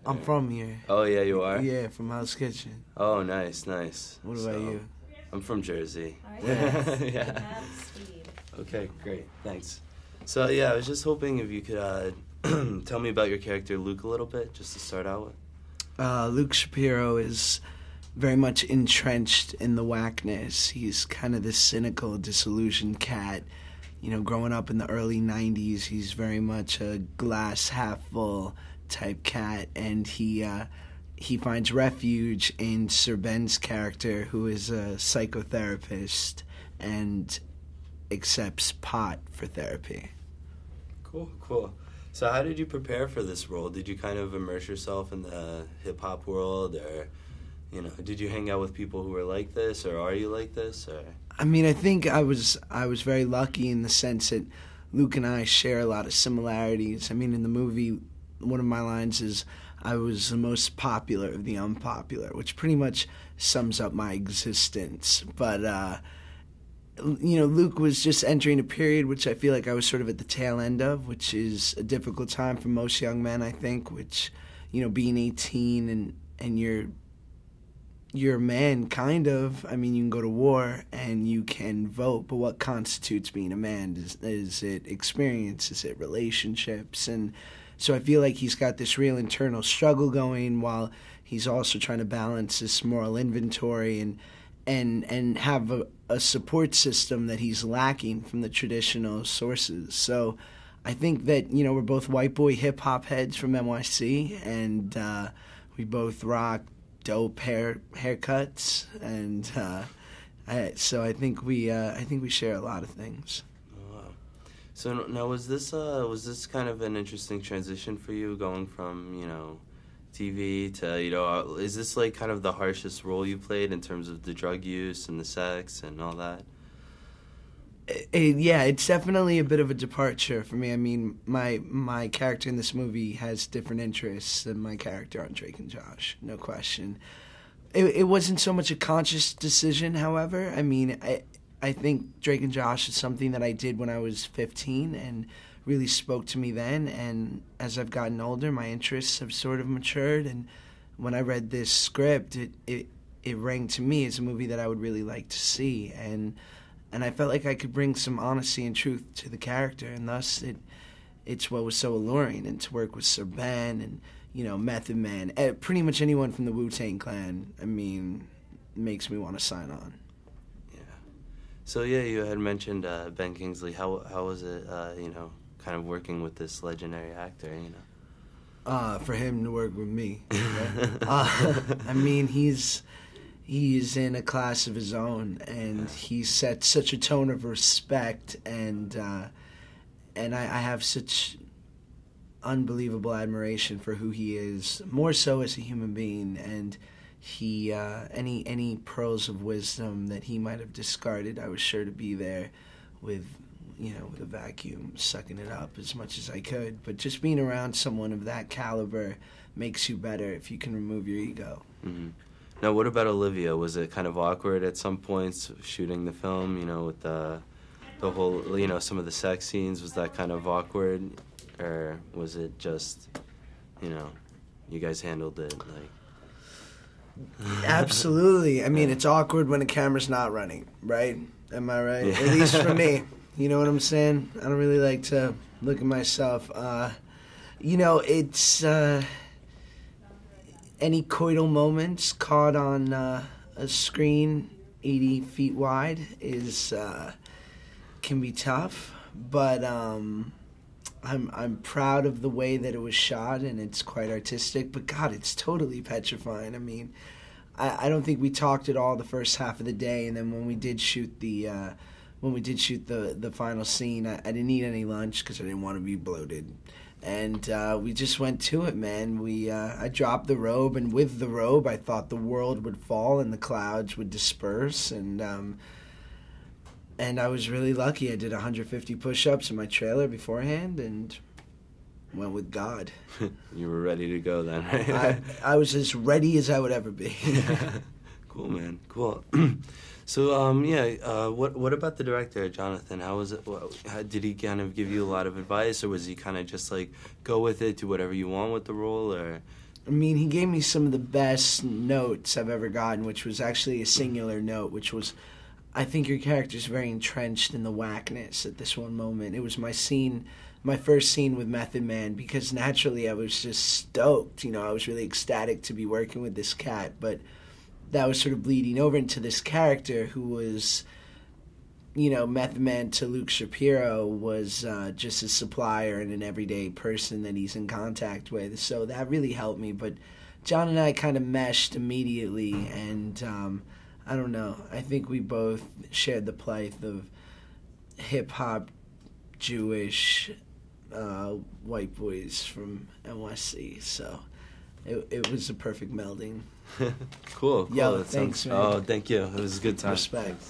I'm from here. Oh, yeah, you are? Yeah, from Hell's Kitchen. Oh, nice, nice. What about you? I'm from Jersey. Yeah. Yeah. Okay, great. Thanks. So, yeah, I was just hoping if you could tell me about your character, Luke, a little bit, just to start out with. Luke Shapiro is very much entrenched in the Wackness. He's kind of this cynical, disillusioned cat. You know, growing up in the early 90s, he's very much a glass half full type cat, and he finds refuge in Sir Ben's character, who is a psychotherapist and accepts pot for therapy. Cool. So how did you prepare for this role? Did you kind of immerse yourself in the hip-hop world, or, you know, did you hang out with people who were like this, or are you like this, or? I mean, I think I was very lucky in the sense that Luke and I share a lot of similarities. I mean, in the movie, one of my lines is, I was the most popular of the unpopular, which pretty much sums up my existence. But, you know, Luke was just entering a period which I feel like I was sort of at the tail end of, which is a difficult time for most young men, I think, which, you know, being 18 and you're a man, kind of. I mean, you can go to war and you can vote, but what constitutes being a man? Is it experience? Is it relationships? And so I feel like he's got this real internal struggle going while he's also trying to balance this moral inventory and have a support system that he's lacking from the traditional sources. So I think that, you know, we're both white boy hip-hop heads from NYC, and we both rock dope haircuts, and so I think we share a lot of things. Oh, wow. So now was this kind of an interesting transition for you, going from, you know, TV to, you know, is this like kind of the harshest role you played in terms of the drug use and the sex and all that? Yeah, it's definitely a bit of a departure for me. I mean, my character in this movie has different interests than my character on Drake and Josh, no question. It wasn't so much a conscious decision, however. I mean, I think Drake and Josh is something that I did when I was 15 and really spoke to me then. And as I've gotten older, my interests have sort of matured. And when I read this script, it rang to me as a movie that I would really like to see. And I felt like I could bring some honesty and truth to the character, and thus it's what was so alluring. And to work with Sir Ben and, you know, Method Man, pretty much anyone from the Wu-Tang Clan, I mean, makes me want to sign on. Yeah. So yeah, you had mentioned Ben Kingsley. How was it, you know, kind of working with this legendary actor, you know? For him to work with me. Right? I mean, he's in a class of his own, and he sets such a tone of respect, and I have such unbelievable admiration for who he is, more so as a human being, and he any pearls of wisdom that he might have discarded, I was sure to be there with, you know, with a vacuum, sucking it up as much as I could. But just being around someone of that caliber makes you better if you can remove your ego. Mm-hmm. Now, what about Olivia? Was it kind of awkward at some points shooting the film, you know, with the whole, you know, some of the sex scenes? Was that kind of awkward? Or was it just, you know, you guys handled it like... Absolutely. I mean, it's awkward when a camera's not running, right? Am I right? Yeah. At least for me. You know what I'm saying? I don't really like to look at myself. You know, it's... any coital moments caught on a screen 80 feet wide can be tough, but I'm proud of the way that it was shot, and it's quite artistic. But God, it's totally petrifying. I mean, I don't think we talked at all the first half of the day, and then when we did shoot the final scene, I didn't eat any lunch because I didn't want to be bloated. And we just went to it, man. I dropped the robe, and with the robe, I thought the world would fall and the clouds would disperse. And I was really lucky. I did 150 push-ups in my trailer beforehand and went with God. You were ready to go then, right? I was as ready as I would ever be. Cool, man. Cool. So, what about the director, Jonathan? How was it? Did he kind of give you a lot of advice, or was he kind of just like, go with it, do whatever you want with the role, or I mean, he gave me some of the best notes I've ever gotten, which was actually a singular note, which was, I think your character's very entrenched in the Wackness at this one moment. It was my first scene with Method Man, because naturally I was just stoked. I was really ecstatic to be working with this cat, but that was sort of bleeding over into this character who was, Method Man to Luke Shapiro was just a supplier and an everyday person that he's in contact with. So that really helped me. But John and I kind of meshed immediately, and I don't know. I think we both shared the plight of hip-hop, Jewish, white boys from NYC. So it was a perfect melding. Cool. Yo, thanks, man. Oh, thank you. It was a good time. Respect.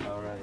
All right.